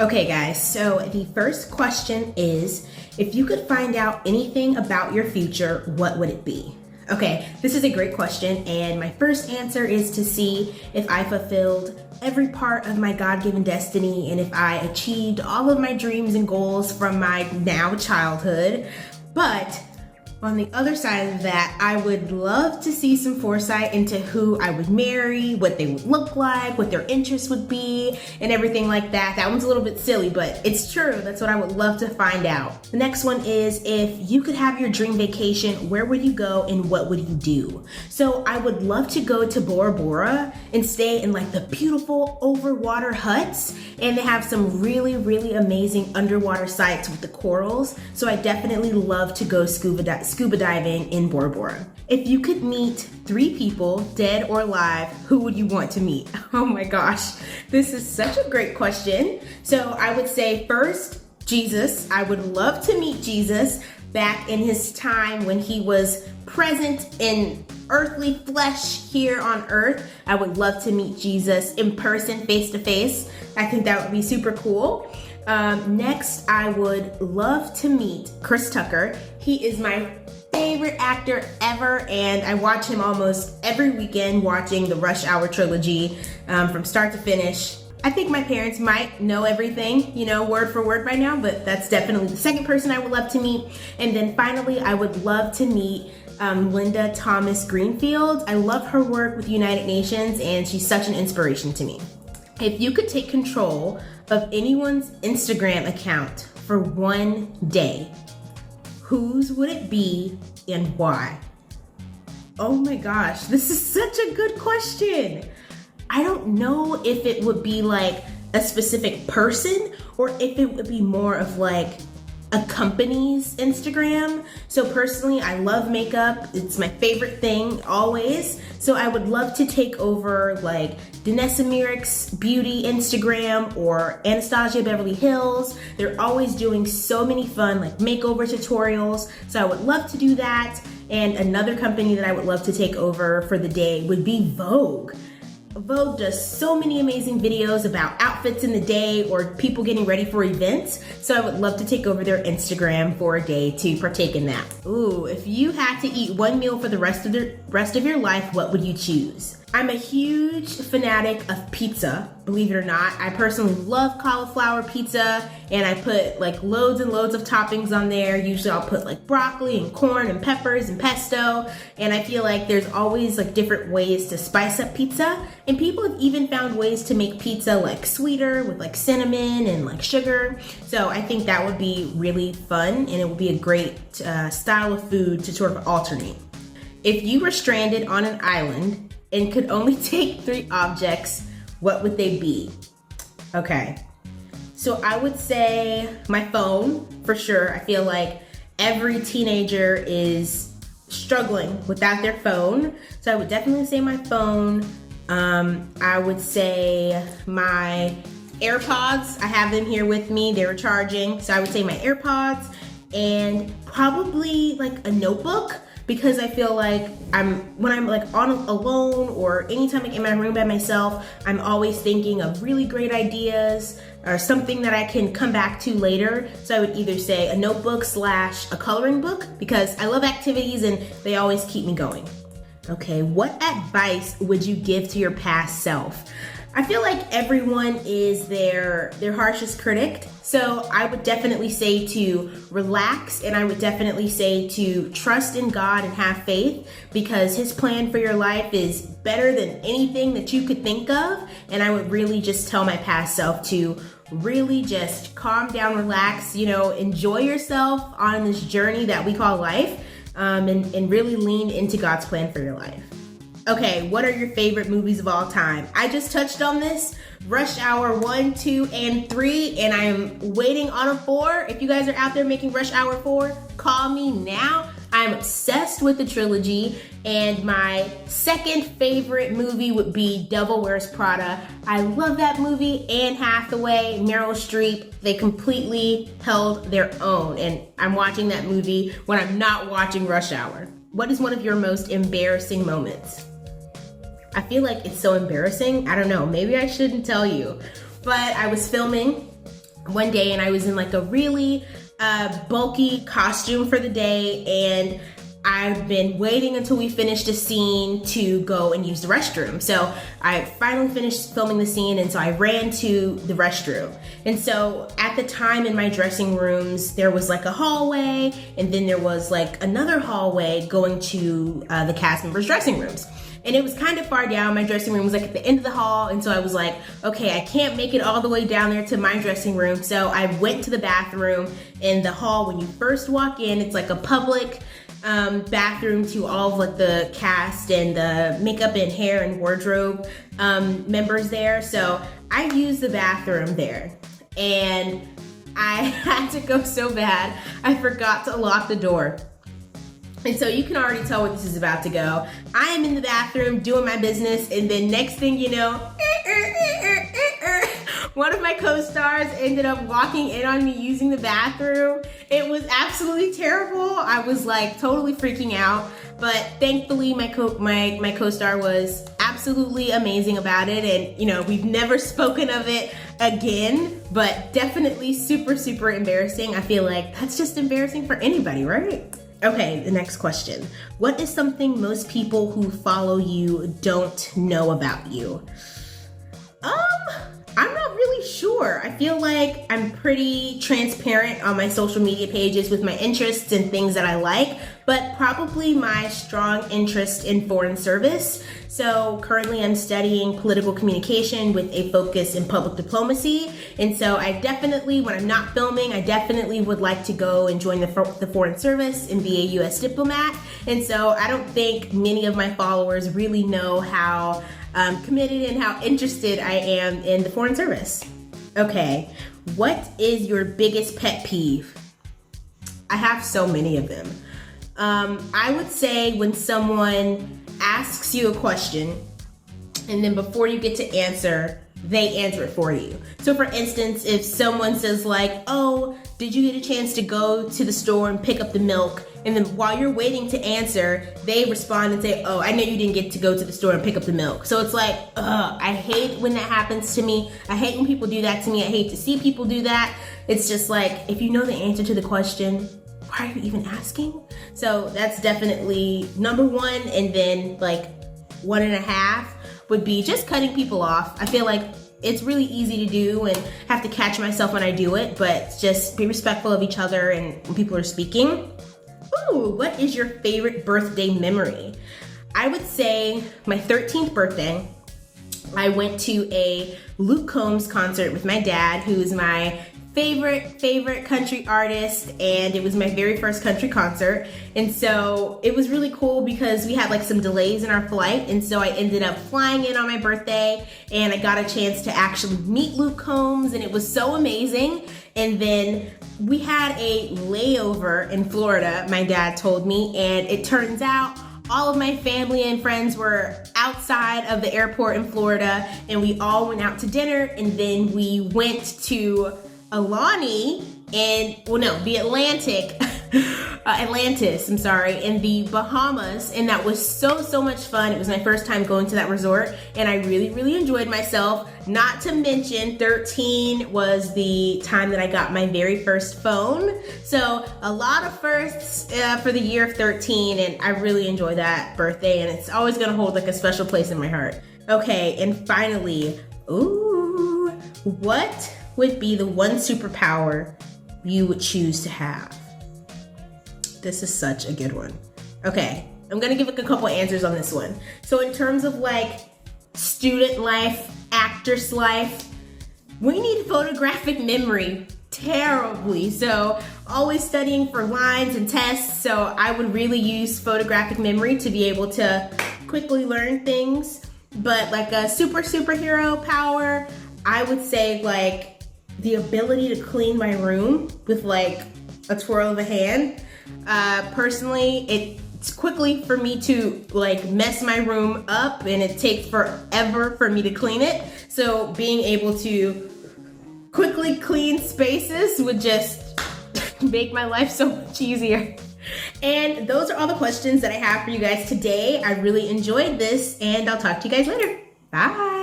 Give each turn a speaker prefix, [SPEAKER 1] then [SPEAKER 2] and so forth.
[SPEAKER 1] Okay guys, so the first question is, if you could find out anything about your future, what would it be? Okay, this is a great question, and my first answer is to see if I fulfilled every part of my God-given destiny and if I achieved all of my dreams and goals from my now childhood. But on the other side of that, I would love to see some foresight into who I would marry, what they would look like, what their interests would be, and everything like that. That one's a little bit silly, but it's true. That's what I would love to find out. The next one is, if you could have your dream vacation, where would you go and what would you do? So I would love to go to Bora Bora and stay in like the beautiful overwater huts, and they have some really, really amazing underwater sites with the corals. So I definitely love to go scuba diving in Bora Bora. If you could meet 3 people, dead or alive, who would you want to meet? Oh my gosh, this is such a great question. So I would say first, Jesus. I would love to meet Jesus back in his time when he was present in earthly flesh here on earth. I would love to meet Jesus in person, face to face. I think that would be super cool. Next, I would love to meet Chris Tucker. He is my favorite actor ever, and I watch him almost every weekend watching the Rush Hour trilogy from start to finish. I think my parents might know everything, word for word by now, but that's definitely the second person I would love to meet. And then finally, I would love to meet Linda Thomas Greenfield. I love her work with United Nations, and she's such an inspiration to me. If you could take control of anyone's Instagram account for one day, whose would it be and why? Oh my gosh, this is such a good question. I don't know if it would be like a specific person or if it would be more of like a company's Instagram. So personally, I love makeup. It's my favorite thing always. So I would love to take over like Danessa Myricks beauty Instagram or Anastasia Beverly Hills. They're always doing so many fun like makeover tutorials. So I would love to do that. And another company that I would love to take over for the day would be Vogue. Vogue does so many amazing videos about outfits in the day or people getting ready for events. So I would love to take over their Instagram for a day to partake in that. Ooh, if you had to eat one meal for the rest of your life, what would you choose? I'm a huge fanatic of pizza, believe it or not. I personally love cauliflower pizza, and I put like loads and loads of toppings on there. Usually I'll put like broccoli and corn and peppers and pesto, and I feel like there's always like different ways to spice up pizza, and people have even found ways to make pizza like sweeter with like cinnamon and like sugar. So I think that would be really fun, and it would be a great style of food to sort of alternate. If you were stranded on an island and could only take 3 objects, what would they be? Okay, so I would say my phone, for sure. I feel like every teenager is struggling without their phone. So I would definitely say my phone. I would say my AirPods. I have them here with me. They were charging. So I would say my AirPods, and probably like a notebook, because I feel like when I'm like alone or anytime I'm in my room by myself, I'm always thinking of really great ideas or something that I can come back to later. So I would either say a notebook / a coloring book, because I love activities and they always keep me going. Okay, what advice would you give to your past self? I feel like everyone is their harshest critic. So I would definitely say to relax, and I would definitely say to trust in God and have faith, because his plan for your life is better than anything that you could think of. And I would really just tell my past self to really just calm down, relax, enjoy yourself on this journey that we call life, and really lean into God's plan for your life. Okay, what are your favorite movies of all time? I just touched on this. Rush Hour 1, 2, and 3, and I'm waiting on a 4. If you guys are out there making Rush Hour 4, call me now. I'm obsessed with the trilogy, and my second favorite movie would be Devil Wears Prada. I love that movie. Anne Hathaway, Meryl Streep, they completely held their own, and I'm watching that movie when I'm not watching Rush Hour. What is one of your most embarrassing moments? I feel like it's so embarrassing. I don't know, maybe I shouldn't tell you, but I was filming one day and I was in like a really bulky costume for the day, and I've been waiting until we finished a scene to go and use the restroom. So I finally finished filming the scene, and so I ran to the restroom. And so at the time in my dressing rooms, there was like a hallway, and then there was like another hallway going to the cast members' dressing rooms. And it was kind of far down. My dressing room was like at the end of the hall. And so I was like, okay, I can't make it all the way down there to my dressing room. So I went to the bathroom in the hall. When you first walk in, it's like a public bathroom to all of like the cast and the makeup and hair and wardrobe members there. So I used the bathroom there, and I had to go so bad, I forgot to lock the door. And so you can already tell where this is about to go. I am in the bathroom doing my business, and then next thing you know, one of my co-stars ended up walking in on me using the bathroom. It was absolutely terrible. I was like totally freaking out, but thankfully my co-star was absolutely amazing about it, and you know, we've never spoken of it again, but definitely super, super embarrassing. I feel like that's just embarrassing for anybody, right? Okay, the next question. What is something most people who follow you don't know about you? I'm not really sure. I feel like I'm pretty transparent on my social media pages with my interests and things that I like, but probably my strong interest in foreign service. So currently I'm studying political communication with a focus in public diplomacy. And so I definitely, when I'm not filming, I definitely would like to go and join the foreign service and be a US diplomat. And so I don't think many of my followers really know how committed and how interested I am in the foreign service. Okay, what is your biggest pet peeve? I have so many of them. I would say when someone asks you a question and then before you get to answer, they answer it for you. So for instance, if someone says like, oh, did you get a chance to go to the store and pick up the milk? And then while you're waiting to answer, they respond and say, oh, I know you didn't get to go to the store and pick up the milk. So it's like, I hate when that happens to me. I hate when people do that to me. I hate to see people do that. It's just like, if you know the answer to the question, why are you even asking? So that's definitely number one. And then like 1.5 would be just cutting people off. I feel like it's really easy to do and have to catch myself when I do it, but just be respectful of each other and when people are speaking. Ooh, what is your favorite birthday memory? I would say my 13th birthday. I went to a Luke Combs concert with my dad, who is my favorite country artist, and it was my very first country concert. And so it was really cool because we had like some delays in our flight, and so I ended up flying in on my birthday, and I got a chance to actually meet Luke Combs, and it was so amazing. And then we had a layover in Florida, my dad told me, and it turns out all of my family and friends were outside of the airport in Florida, and we all went out to dinner, and then we went to Alani and, the Atlantis, in the Bahamas, and that was so much fun. It was my first time going to that resort, and I really enjoyed myself. Not to mention 13 was the time that I got my very first phone. So a lot of firsts for the year of 13, and I really enjoy that birthday, and it's always gonna hold like a special place in my heart. Okay, and finally, what would be the one superpower you would choose to have? This is such a good one. Okay, I'm gonna give like a couple answers on this one. So in terms of like student life, actress life, we need photographic memory terribly. So always studying for lines and tests. So I would really use photographic memory to be able to quickly learn things. But like a superhero power, I would say like the ability to clean my room with like a twirl of a hand. Personally, it's quickly for me to like mess my room up, and it takes forever for me to clean it. So being able to quickly clean spaces would just make my life so much easier. And those are all the questions that I have for you guys today. I really enjoyed this, and I'll talk to you guys later. Bye.